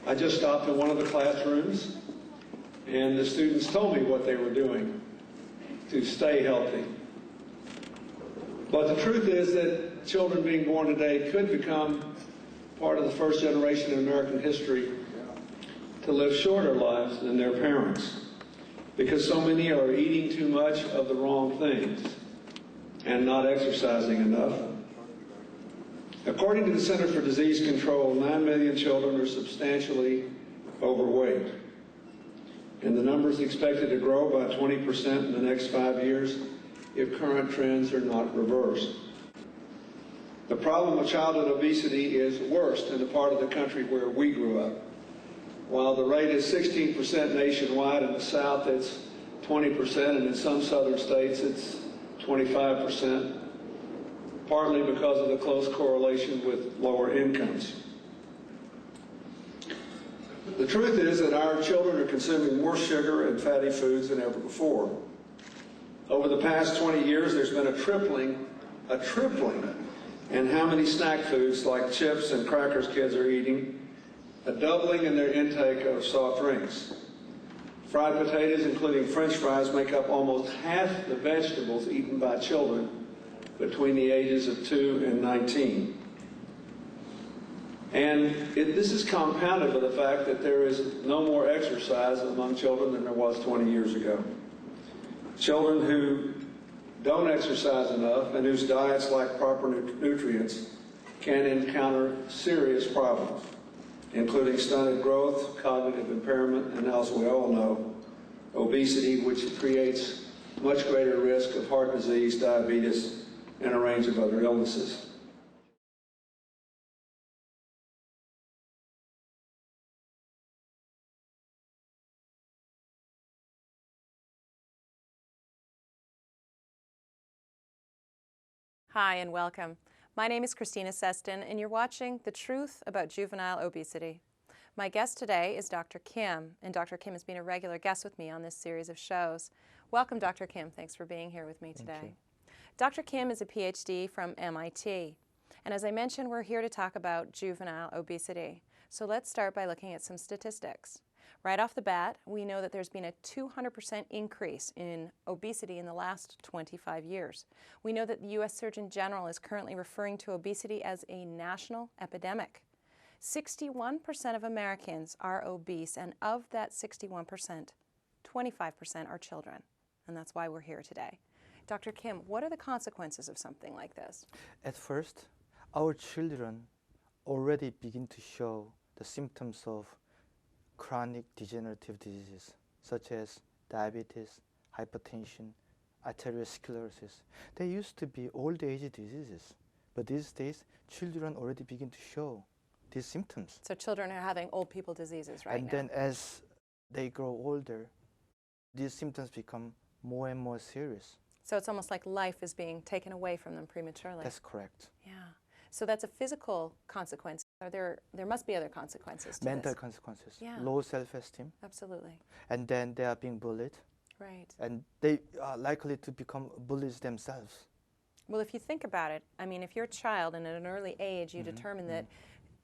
I just stopped in one of the classrooms, and the students told me what they were doing to stay healthy. But the truth is that children being born today could become part of the first generation in American history to live shorter lives than their parents, because so many are eating too much of the wrong things and not exercising enough. According to the Center for Disease Control, 9 million children are substantially overweight, and the number is expected to grow by 20% in the next 5 years if current trends are not reversed. The problem of childhood obesity is worst in the part of the country where we grew up. While the rate is 16% nationwide, in the South it's 20%, and in some southern states it's 25%. Partly because of the close correlation with lower incomes. The truth is that our children are consuming more sugar and fatty foods than ever before. Over the past 20 years, there's been a tripling in how many snack foods like chips and crackers kids are eating, a doubling in their intake of soft drinks. Fried potatoes, including French fries, make up almost half the vegetables eaten by children between the ages of 2 and 19. And this is compounded by the fact that there is no more exercise among children than there was 20 years ago. Children who don't exercise enough and whose diets lack proper nutrients can encounter serious problems, including stunted growth, cognitive impairment, and as we all know, obesity, which creates much greater risk of heart disease, diabetes, and a range of other illnesses. Hi and welcome. My name is Christina Seston and you're watching The Truth About Juvenile Obesity. My guest today is Dr. Kim, and Dr. Kim has been a regular guest with me on this series of shows. Welcome, Dr. Kim. Thanks for being here with me today. Thank you. Dr. Kim is a PhD from MIT, and as I mentioned, we're here to talk about juvenile obesity. So let's start by looking at some statistics. Right off the bat, we know that there's been a 200% increase in obesity in the last 25 years. We know that the U.S. Surgeon General is currently referring to obesity as a national epidemic. 61% of Americans are obese, and of that 61%, 25% are children, and that's why we're here today. Dr. Kim, what are the consequences of something like this? At first, our children already begin to show the symptoms of chronic degenerative diseases, such as diabetes, hypertension, arteriosclerosis. They used to be old-age diseases, but these days, children already begin to show these symptoms. So children are having old people diseases right now. And then as they grow older, these symptoms become more and more serious. So it's almost like life is being taken away from them prematurely. That's correct. Yeah. So that's a physical consequence. There must be other consequences to Mental this. consequences. Yeah. Low self-esteem. Absolutely. And then they are being bullied. Right. And they are likely to become bullies themselves. Well, if you think about it, I mean, if you're a child and at an early age you determine that,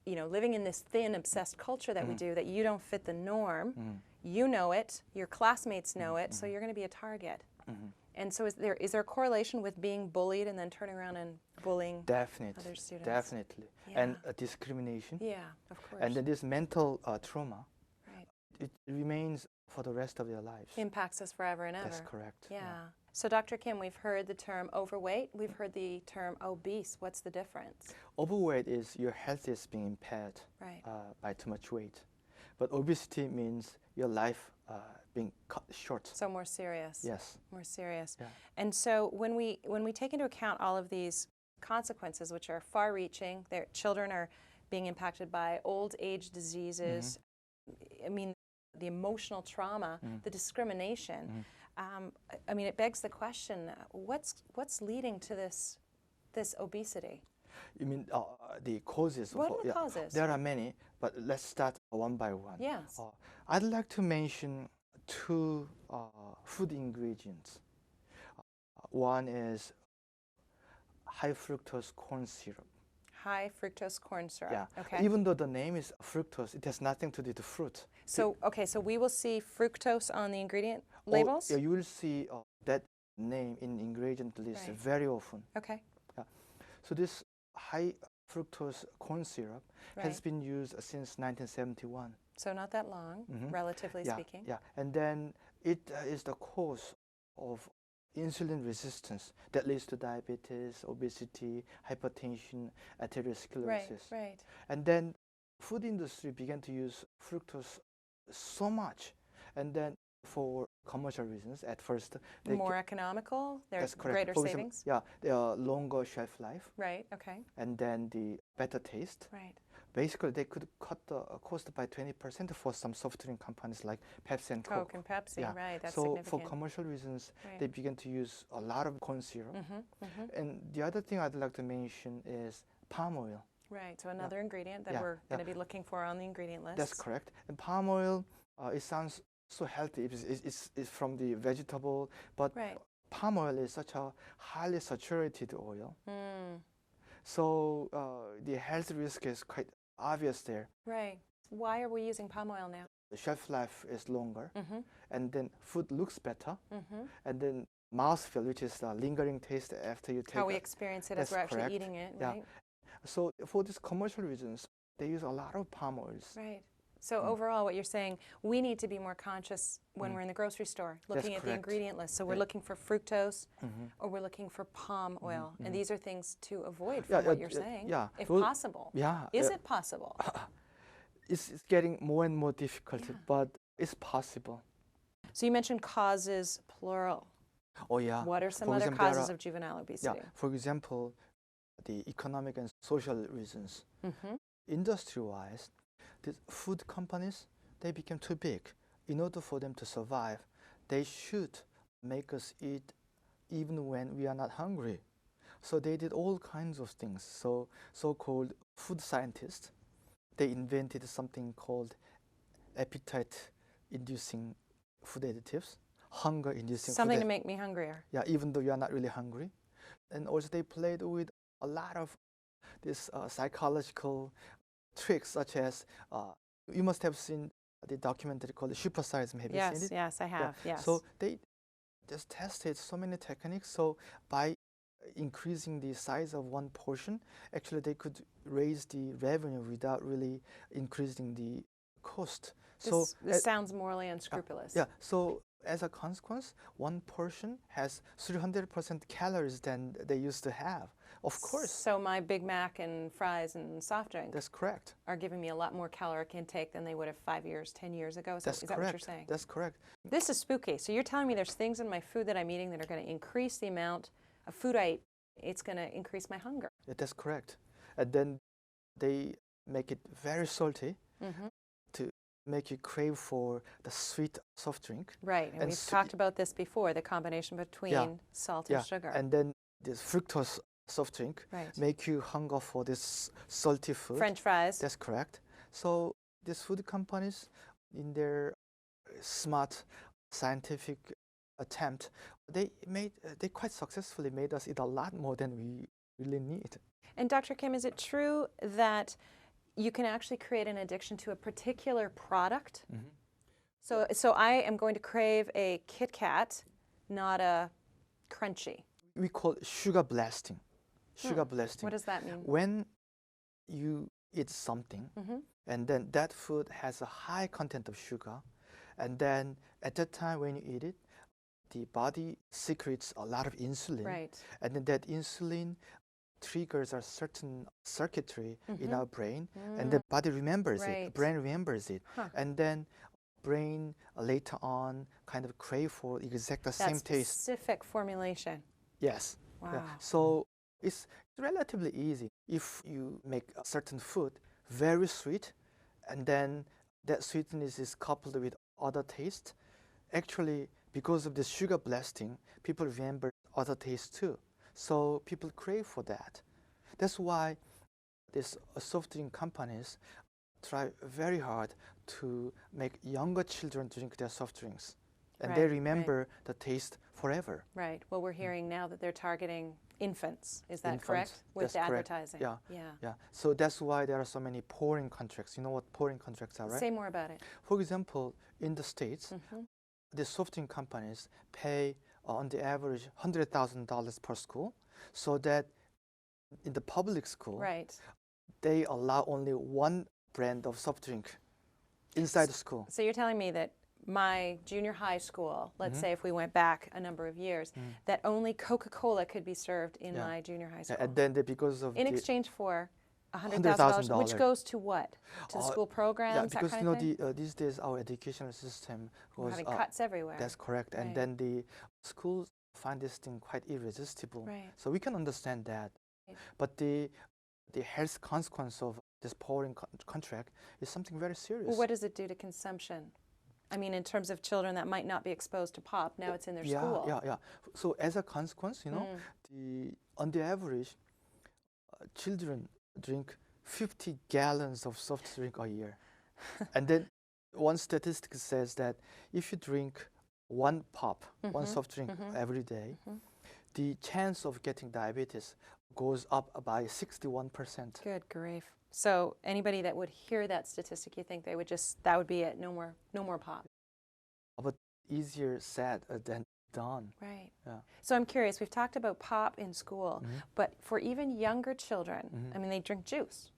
you know, living in this thin, obsessed culture that we do, that you don't fit the norm, you know it, your classmates know it, so you're going to be a target. And so is there a correlation with being bullied and then turning around and bullying other students? Definitely. Yeah. And discrimination. Yeah, of course. And then this mental trauma, right. it remains for the rest of their lives. Impacts us forever and ever. That's correct. Yeah. So Dr. Kim, we've heard the term overweight, we've heard the term obese. What's the difference? Overweight is your health is being impaired by too much weight. But obesity means your life being cut short. So more serious. Yes. More serious. Yeah. And so when we take into account all of these consequences, which are far-reaching, their children are being impacted by old age diseases, I mean, the emotional trauma, the discrimination, I mean, it begs the question, what's leading to this obesity? You mean the causes? What are the causes? There are many, but let's start one by one. Yes. I'd like to mention two food ingredients. One is high fructose corn syrup. high fructose corn syrup. Yeah. Okay. Even though the name is fructose, it has nothing to do with fruit. So, okay, so we will see fructose on the ingredient Or, labels? yeah, you will see that name in ingredient list Right. very often. Okay. Yeah. So this high fructose corn syrup has Right. been used since 1971. So not that long, Mhm. relatively Yeah, speaking. yeah. And then it is the cause of insulin resistance that leads to diabetes, obesity, hypertension, Right, atherosclerosis. right. And then food industry began to use fructose so much. And then for commercial reasons, at first, they More economical, that's there's correct. greater For example, savings? yeah, the longer shelf life, Right, okay, and then the better taste. right. Basically, they could cut the cost by 20% for some soft drink companies like Pepsi and Coke. Coke and Pepsi, Yeah. right, that's So for significant. commercial reasons, Right. they began to use a lot of corn syrup. And the other thing I'd like to mention is palm oil. Right, so another ingredient that Yeah, we're yeah. going to be looking for on the ingredient list. That's correct. And palm oil, it sounds so healthy. It's from the vegetable, but Right. palm oil is such a highly saturated oil. Mm, So the health risk is quite obvious there. right. Why are we using palm oil now? The shelf life is longer, Mm-hmm, and then food looks better, mm-hmm. and then mouthfeel, which is the lingering taste after you take How we it. experience it as That's we're actually correct. eating it, Yeah. right? So for these commercial reasons, they use a lot of palm oils. Right. So overall, what you're saying, we need to be more conscious when we're in the grocery store, looking at the correct. ingredient list. So we're Yeah. looking for fructose, Mhm. or we're looking for palm oil, and these are things to avoid Yeah, from what you're saying, yeah. if Well, possible. Yeah. Is it possible? It's getting more and more difficult, but it's possible. So you mentioned causes, plural. Oh yeah. What are some For other example, there causes are- of juvenile Yeah. obesity? For example, the economic and social reasons. Mm-hmm. Industry-wise, these food companies, they became too big. In order for them to survive, they should make us eat even when we are not hungry. So they did all kinds of things. So so-called food scientists, they invented something called appetite-inducing food additives, hunger-inducing Something food to make me hungrier. yeah, even though you are not really hungry. And also they played with a lot of these psychological tricks, such as you must have seen the documentary called Super Size Me. Have you seen Yes, it? yes, I have, yes. So they just tested so many techniques. So by increasing the size of one portion, actually they could raise the revenue without really increasing the cost. This sounds morally unscrupulous. Yeah, so as a consequence, one portion has 300% calories than they used to have. Of course, So my Big Mac and fries and soft drink that's correct. are giving me a lot more caloric intake than they would have 5 years, 10 years ago. So That's is correct. that what you're saying? That's correct. This is spooky. So you're telling me there's things in my food that I'm eating that are going to increase the amount of food I eat. It's going to increase my hunger. Yeah, that's correct. And then they make it very salty Mm-hmm. to make you crave for the sweet soft drink. Right, and And we've talked about this before, the combination between salt and sugar. And then this fructose soft drink Right. make you hunger for this salty food. French fries. That's correct. So these food companies, in their smart scientific attempt, they quite successfully made us eat a lot more than we really need. And Dr. Kim, is it true that you can actually create an addiction to a particular product? Mm-hmm. So I am going to crave a Kit Kat, not a Crunchy. We call it sugar blasting. Sugar blasting. What does that mean? When you eat something, Mm-hmm. and then that food has a high content of sugar, and then at that time when you eat it, the body secretes a lot of insulin, Right. and then that insulin triggers a certain circuitry in our brain, and the body remembers Right. it, brain remembers it, Huh. and then brain later on kind of crave for exact the same That taste. specific formulation. Yes. Wow. Yeah. So it's relatively easy. If you make a certain food very sweet, and then that sweetness is coupled with other taste, actually, because of the sugar blasting, people remember other tastes too. So people crave for that. That's why these soft drink companies try very hard to make younger children drink their soft drinks. and Right, they right. remember the taste forever. Right. Well, we're hearing now that they're targeting infants. Is that Infants, correct? With that's the correct. advertising. Yeah. Yeah. Yeah. So that's why there are so many pouring contracts. You know what pouring contracts are, right? Say more about it. For example, in the States, Mm-hmm. the soft drink companies pay on the average $100,000 per school, so that in the public school, Right. they allow only one brand of soft drink inside the school. So you're telling me that my junior high school, let's Mm-hmm. say if we went back a number of years, that only Coca-Cola could be served in Yeah. my junior high school. And then because of In the exchange for $100,000, $100,000. which goes to what? To the school programs, yeah, that because kind you of know thing? these days our educational system We're was having cuts everywhere. that's correct, and Right. then the schools find this thing quite irresistible. Right. So we can understand that, Right. but the health consequence of this pouring contract is something very serious. Well, what does it do to consumption? I mean, in terms of children that might not be exposed to pop, now it's in their school. Yeah. So as a consequence, you know, on the average, children drink 50 gallons of soft drink a year. And then one statistic says that if you drink one pop, one soft drink every day, the chance of getting diabetes goes up by 61%. Good grief. So anybody that would hear that statistic, you think they would just, that would be it, no more pop. But easier said than done. Right. Yeah. So I'm curious, we've talked about pop in school, but for even younger children, I mean, they drink juice.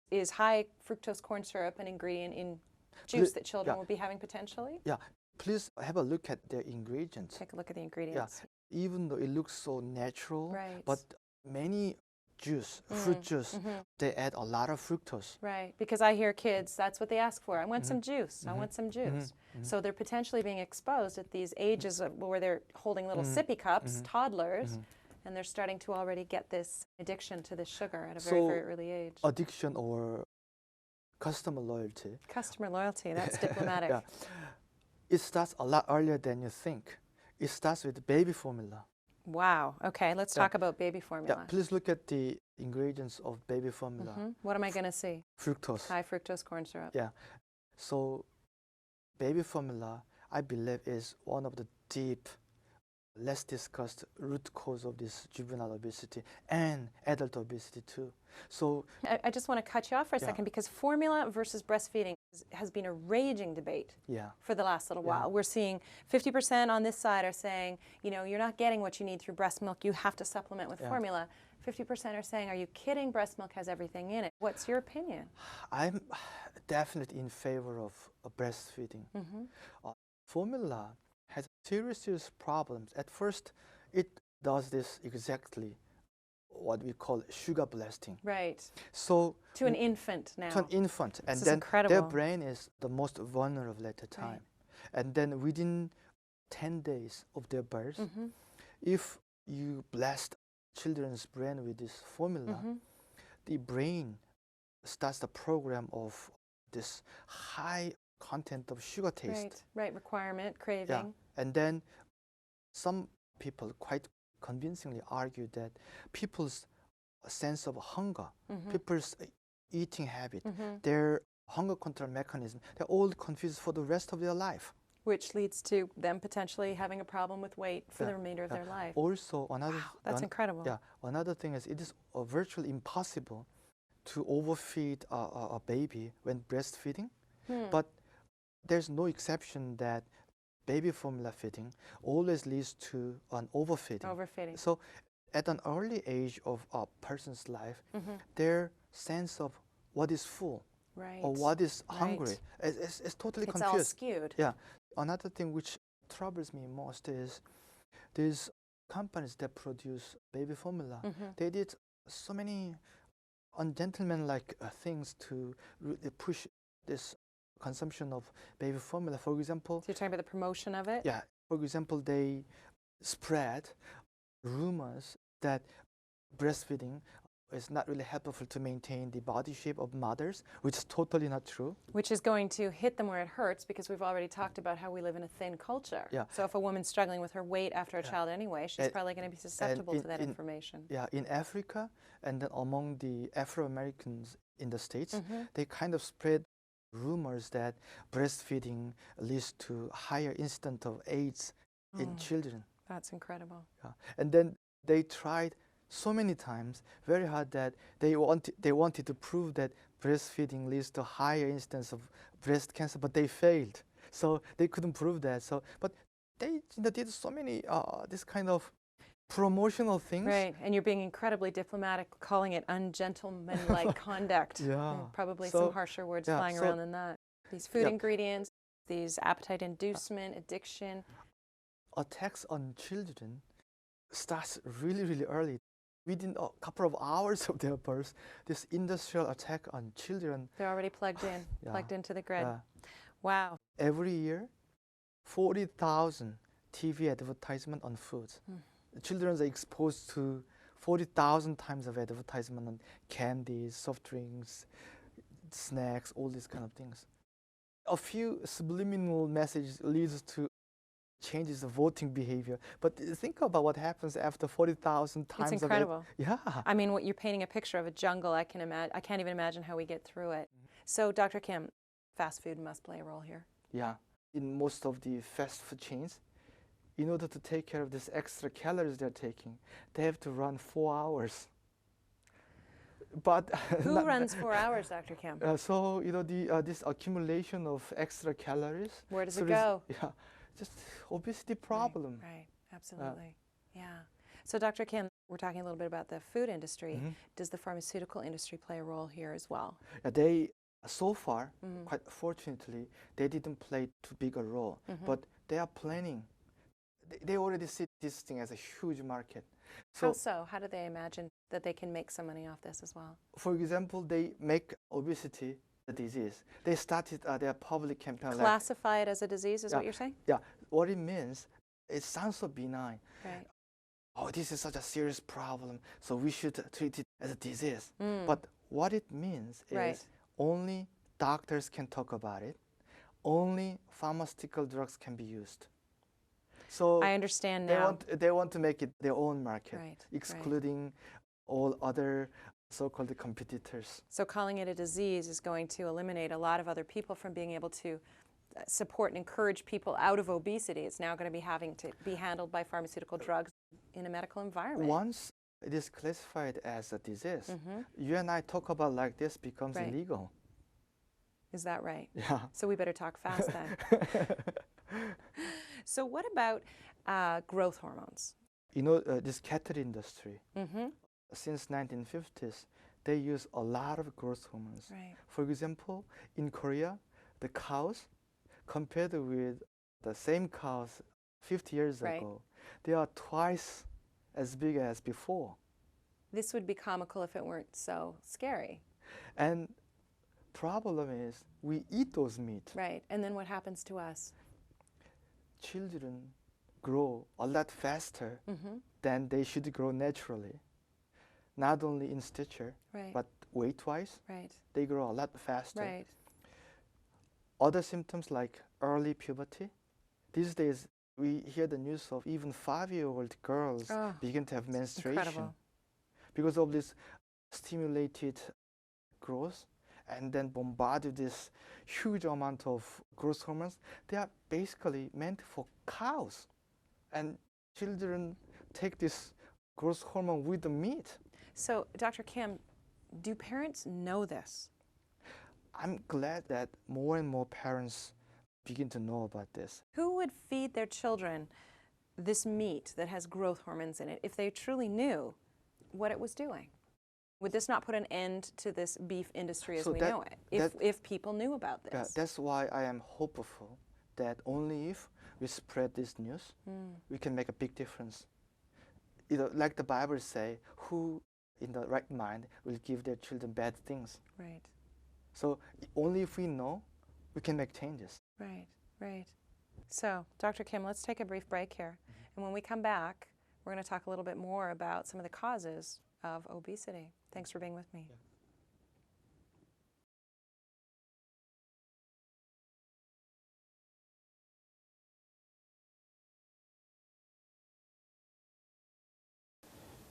Is high fructose corn syrup an ingredient in juice that children will be having potentially? Yeah, please have a look at their ingredients. Take a look at the ingredients. Even though it looks so natural, Right. but many juice, fruit juice, they add a lot of fructose. Right, because I hear kids, that's what they ask for. I want some juice. I want some juice. So they're potentially being exposed at these ages where they're holding little sippy cups, toddlers, and they're starting to already get this addiction to this sugar at a very, very early age. Addiction or customer loyalty. Customer loyalty, that's diplomatic. Yeah. It starts a lot earlier than you think. It starts with baby formula. Wow. Okay, let's talk about baby formula. Yeah, please look at the ingredients of baby formula. What am I going to see? Fructose. High fructose corn syrup. Yeah. So baby formula, I believe, is one of the deep, less discussed root cause of this juvenile obesity and adult obesity too. So I just want to cut you off for a second because formula versus breastfeeding has been a raging debate for the last little while. We're seeing 50% on this side are saying, you know, you're not getting what you need through breast milk, you have to supplement with formula. 50% are saying, are you kidding? Breast milk has everything in it. What's your opinion? I'm definitely in favor of breastfeeding. Formula has serious problems. At first, it does this exactly what we call sugar blasting. Right. So to an infant now. To an infant, and This is then incredible. their brain is the most vulnerable at the time. And then within 10 days of their birth, if you blast children's brain with this formula, the brain starts the program of this high content of sugar taste. Right, requirement, craving. Yeah. And then some people quite convincingly argue that people's sense of hunger, people's eating habit, their hunger control mechanism, they're all confused for the rest of their life. Which leads to them potentially having a problem with weight for the remainder of their life. Also, another that's incredible. Yeah, another thing is it is virtually impossible to overfeed a baby when breastfeeding, but there's no exception that baby formula feeding always leads to an overfeeding. Overfeeding. So at an early age of a person's life, their sense of what is full or what is hungry is totally confused. It's all skewed. Yeah. Another thing which troubles me most is these companies that produce baby formula. They did so many ungentlemanlike things to really push this consumption of baby formula. For example, So you're talking about the promotion of it? yeah. For example, they spread rumors that breastfeeding is not really helpful to maintain the body shape of mothers, which is totally not true. Which is going to hit them where it hurts because we've already talked about how we live in a thin culture. Yeah. So if a woman's struggling with her weight after a child anyway, she's probably going to be susceptible to that information. Yeah, in Africa and then among the Afro-Americans in the States, they kind of spread rumors that breastfeeding leads to higher incidence of AIDS in children. That's incredible. Yeah. And then they tried so many times, very hard, that they wanted to prove that breastfeeding leads to higher incidence of breast cancer, but they failed. So they couldn't prove that. So, but they did so many this kind of promotional things. Right, and you're being incredibly diplomatic, calling it ungentlemanlike conduct. Yeah. Probably So, some harsher words yeah, flying so- around than that. These food ingredients, these appetite inducement, addiction. Attacks on children starts really, really early. Within a couple of hours of their birth, this industrial attack on children. They're already plugged in, Yeah. plugged into the grid. Yeah. Wow. Every year, 40,000 TV advertisement on food. Children are exposed to 40,000 times of advertisement on candies, soft drinks, snacks, all these kind of things. A few subliminal messages leads to changes of voting behavior. But think about what happens after 40,000 times. It's incredible. Yeah. I mean, what you're painting a picture of a jungle. I can't even imagine how we get through it. So, Dr. Kim, fast food must play a role here. Yeah. In most of the fast food chains, in order to take care of this extra calories they're taking, they have to run 4 hours. But Who runs 4 hours, Dr. Kim? so this accumulation of extra calories. Where does so it this- go? Yeah, just obesity problem. Right, absolutely. Yeah. So, Dr. Kim, we're talking a little bit about the food industry. Does the pharmaceutical industry play a role here as well? They so far, quite fortunately, they didn't play too big a role, but they are planning. They already see this thing as a huge market. How So, so? How do they imagine that they can make some money off this as well? for example, they make obesity a disease. They started their public campaign. Classify it as a disease is Yeah. what you're saying? Yeah, what it means, it sounds so benign. Right. Oh, this is such a serious problem, so we should treat it as a disease. But what it means is Right. only doctors can talk about it. Only pharmaceutical drugs can be used. So I understand now. they want to make it their own market, Right, excluding all other so-called competitors. So calling it a disease is going to eliminate a lot of other people from being able to support and encourage people out of obesity. It's now going to be having to be handled by pharmaceutical drugs in a medical environment. Once it is classified as a disease, you and I talk about like this becomes Right. illegal. Is that right? Yeah. So we better talk fast then. So what about growth hormones? This cattle industry, since 1950s, they use a lot of growth hormones. Right. For example, in Korea, the cows, compared with the same cows 50 years Right. ago, they are twice as big as before. This would be comical if it weren't so scary. And problem is, we eat those meat. Right. And then what happens to us? Children grow a lot faster than they should grow naturally. Not only in stature, Right. but weight-wise, Right. they grow a lot faster. Right. Other symptoms like early puberty. These days, we hear the news of even 5-year-old girls Oh, begin to have menstruation incredible. because of this stimulated growth, and then bombarded this huge amount of growth hormones. They are basically meant for cows, and children take this growth hormone with the meat. So, Dr. Kim, do parents know this? I'm glad that more and more parents begin to know about this. Who would feed their children this meat that has growth hormones in it if they truly knew what it was doing? Would this not put an end to this beef industry as So we that- know it, if people knew about Yeah, this? that's why I am hopeful that only if we spread this news, we can make a big difference. Like the Bible say, who in the right mind will give their children bad things? Right, So only if we know, we can make changes. right, right. So, Dr. Kim, let's take a brief break here. And when we come back, we're going to talk a little bit more about some of the causes of obesity. Thanks for being with me.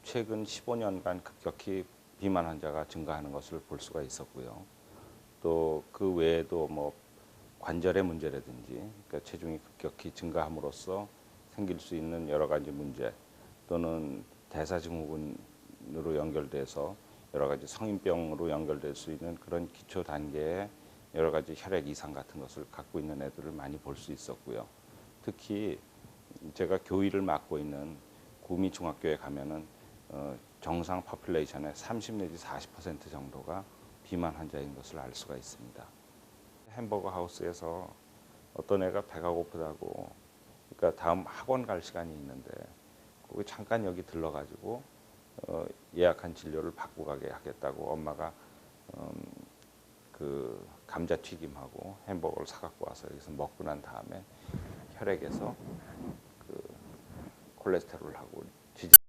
최근 15년간 급격히 비만 환자가 증가하는 것을 볼 수가 있었고요. 또 그 외에도 뭐 관절의 문제라든지, 그러니까 체중이 급격히 증가함으로써 생길 수 있는 여러 가지 문제, 또는 대사증후군으로 연결돼서 여러 가지 성인병으로 연결될 수 있는 그런 기초 단계의 여러 가지 혈액 이상 같은 것을 갖고 있는 애들을 많이 볼 수 있었고요. 특히 제가 교의를 맡고 있는 구미 중학교에 가면은 정상 퍼퓰레이션의 30 내지 40% 정도가 비만 환자인 것을 알 수가 있습니다. 햄버거 하우스에서 어떤 애가 배가 고프다고, 그러니까 다음 학원 갈 시간이 있는데 거기 잠깐 여기 들러가지고 예약한 진료를 받고 가게 하겠다고 엄마가 그 감자튀김하고 햄버거를 사갖고 와서 여기서 먹고 난 다음에 혈액에서 그 콜레스테롤하고